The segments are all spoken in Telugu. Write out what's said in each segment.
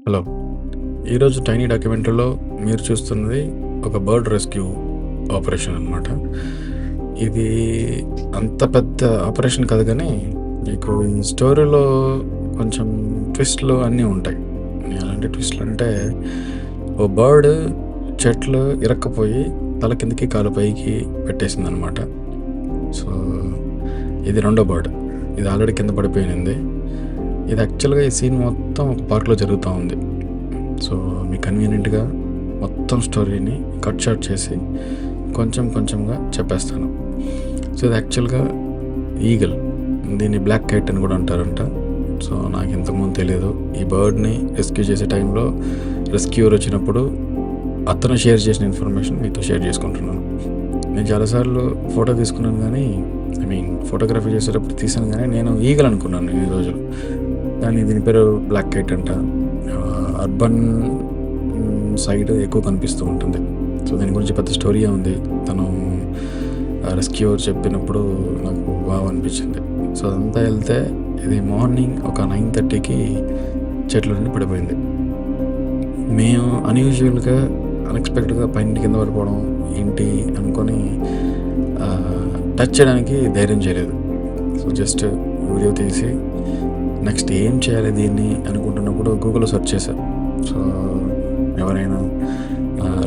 హలో. ఈరోజు టైనీ డాక్యుమెంటరీలో మీరు చూస్తున్నది ఒక బర్డ్ రెస్క్యూ ఆపరేషన్ అనమాట. ఇది అంత పెద్ద ఆపరేషన్ కాదు కానీ మీకు ఈ స్టోరీలో కొంచెం ట్విస్ట్లు అన్నీ ఉంటాయి. ఎలాంటి ట్విస్ట్లు అంటే ఓ బర్డ్ చెట్లు ఇరక్కపోయి తల కిందకి కాలు పైకి పెట్టేసింది అనమాట. సో ఇది రెండో బర్డ్. ఇది ఆల్రెడీ కింద పడిపోయింది. ఇది యాక్చువల్గా ఈ సీన్ మొత్తం ఒక పార్క్లో జరుగుతూ ఉంది. సో మీ కన్వీనియంట్గా మొత్తం స్టోరీని కట్ షార్ట్ చేసి కొంచెంగా చెప్పేస్తాను. సో ఇది యాక్చువల్గా ఈగల్, దీన్ని బ్లాక్ కైట్ అని కూడా అంటారంట. సో నాకు ఇంతకుముందు తెలియదు. ఈ బర్డ్ని రెస్క్యూ చేసే టైంలో రెస్క్యూర్ వచ్చినప్పుడు అతను షేర్ చేసిన ఇన్ఫర్మేషన్ మీతో షేర్ చేసుకుంటున్నాను. నేను చాలాసార్లు ఫోటో తీసుకున్నాను కానీ ఫోటోగ్రఫీ చేసేటప్పుడు తీసాను కానీ నేను ఈగల్ అనుకున్నాను ఈ రోజులు. కానీ దీని పేరు బ్లాక్ కైట్ అంట. అర్బన్ సైడ్ ఎక్కువ కనిపిస్తూ ఉంటుంది. సో దీని గురించి పెద్ద స్టోరీ ఉంది. తను రెస్క్యూర్ చెప్పినప్పుడు నాకు బాగా అనిపించింది. సో అదంతా వెళ్తే ఇది మార్నింగ్ ఒక 9:30కి చెట్ల నుండి పడిపోయింది. మేము అన్ఎక్స్పెక్టెడ్గా పైన కింద పడిపోవడం ఏంటి అనుకొని టచ్ చేయడానికి ధైర్యం చేయలేదు. సో జస్ట్ వీడియో తీసి నెక్స్ట్ ఏం చేయాలి దీన్ని అనుకుంటున్నప్పుడు గూగుల్లో సెర్చ్ చేశాను. సో ఎవరైనా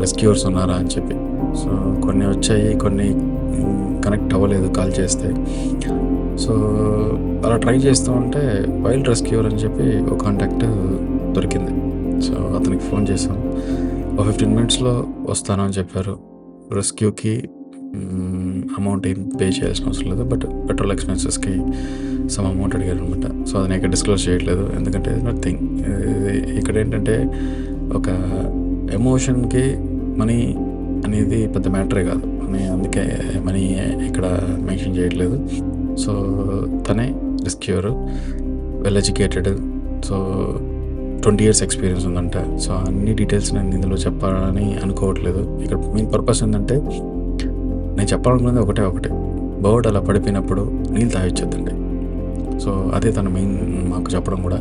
రెస్క్యూర్స్ ఉన్నారా అని చెప్పి. సో కొన్ని వచ్చాయి, కొన్ని కనెక్ట్ అవ్వలేదు కాల్ చేస్తే. సో అలా ట్రై చేస్తూ ఉంటే వైల్డ్ రెస్క్యూర్ అని చెప్పి ఒక కాంటాక్ట్ దొరికింది. సో అతనికి ఫోన్ చేసాం. ఒక 15 minutesలో వస్తాను అని చెప్పారు. రెస్క్యూకి అమౌంట్ ఏం పే చేయాల్సిన అవసరం లేదు, బట్ పెట్రోల్ ఎక్స్పెన్సెస్కి సమ్ అమౌంట్ అడిగారు అనమాట. సో అది నేను డిస్క్లోజ్ చేయట్లేదు, ఎందుకంటే నథింగ్. ఇక్కడ ఏంటంటే ఒక ఎమోషన్కి మనీ అనేది పెద్ద మ్యాటరే కాదు. అందుకే మనీ ఇక్కడ మెన్షన్ చేయట్లేదు. సో తనే rescuer, well educated. So 20 years experience ఉందంట. సో అన్ని డీటెయిల్స్ నేను ఇందులో చెప్పాలని అనుకోవట్లేదు. ఇక్కడ మెయిన్ పర్పస్ ఏంటంటే నేను చెప్పాలనుకున్నది ఒకటే, బర్డ్ అలా పడిపోయినప్పుడు నీళ్ళు తాగిచ్చొద్దండి. సో అదే తను మెయిన్ మాకు చెప్పడం కూడా.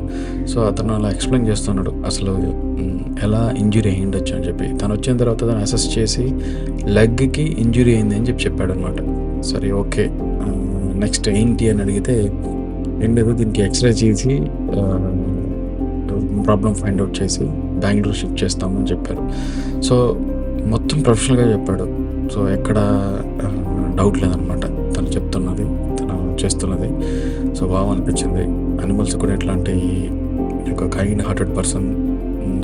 సో అతను అలా ఎక్స్ప్లెయిన్ చేస్తున్నాడు అసలు ఎలా ఇంజురీ అయ్యి ఉండొచ్చు అని చెప్పి. తను వచ్చిన తర్వాత తను అసెస్ చేసి లెగ్కి ఇంజురీ అయింది అని చెప్పాడు అనమాట. సరే ఓకే, నెక్స్ట్ ఏంటి అని అడిగితే ఏం లేదు, దీనికి ఎక్స్రే చేసి ప్రాబ్లం ఫైండ్ అవుట్ చేసి బెంగళూరు షిఫ్ట్ చేస్తామని చెప్పారు. సో మొత్తం ప్రొఫెషనల్గా చెప్పాడు. సో ఎక్కడ డౌట్ లేదనమాట తను చెప్తున్నది, తను చేస్తున్నది. సో బాగా అనిపించింది. అనిమల్స్ కూడా ఎట్లాంటి ఒక కైండ్ హార్టెడ్ పర్సన్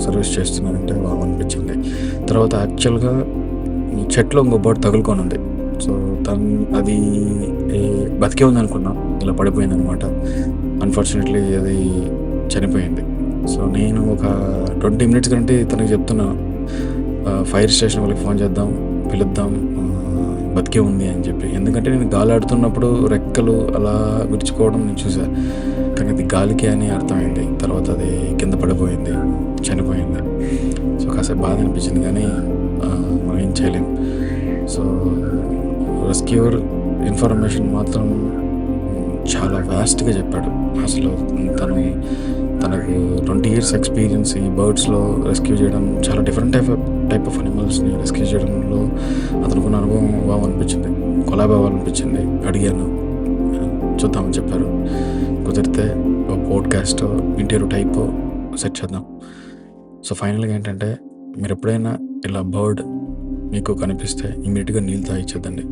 సర్వీస్ చేస్తున్నారంటే బాగా అనిపించింది. తర్వాత యాక్చువల్గా చెట్లో ఇంకో బర్డ్ తగులుకొని ఉంది. సో అది బతికే ఉంది అనుకున్నాం, ఇలా పడిపోయింది అనమాట. అన్ఫార్చునేట్లీ అది చనిపోయింది. సో నేను ఒక 20 minutes కంటే తనకి చెప్తున్నాను, ఫైర్ స్టేషన్ వాళ్ళకి ఫోన్ చేద్దాం, పిలుద్దాం, బతికే ఉంది అని చెప్పి. ఎందుకంటే నేను గాలి ఆడుతున్నప్పుడు రెక్కలు అలా విరుచుకోవడం నేను చూసాను, కానీ అది గాలికి అని అర్థమైంది. తర్వాత అది కింద పడిపోయింది, చనిపోయింది. సో కాసేపు బాధ అనిపించింది, కానీ మనం ఏం చేయలేం. సో రెస్క్యూర్ ఇన్ఫర్మేషన్ మాత్రం చాలా వాస్ట్గా చెప్పాడు. అసలు తనకు 20 years ఎక్స్పీరియన్స్ ఈ బర్డ్స్లో రెస్క్యూ చేయడం, చాలా డిఫరెంట్ టైప్ ఆఫ్ అనిమల్స్ని రెస్క్యూ చేయడంలో అతనుకున్న అనుభవం బాగా అనిపించింది. కొలాబ్ అవ్వాలనిపించింది. అడిగాను, చూద్దామని చెప్పారు. కుదిరితే ఒక పోడ్కాస్ట్ ఇంటర్వ్యూ టైప్ సెట్ చేద్దాం. సో ఫైనల్గా ఏంటంటే మీరు ఎప్పుడైనా ఇలా బర్డ్ మీకు కనిపిస్తే ఇమీడియట్గా నీళ్ళు తాగిచ్చేద్దండి.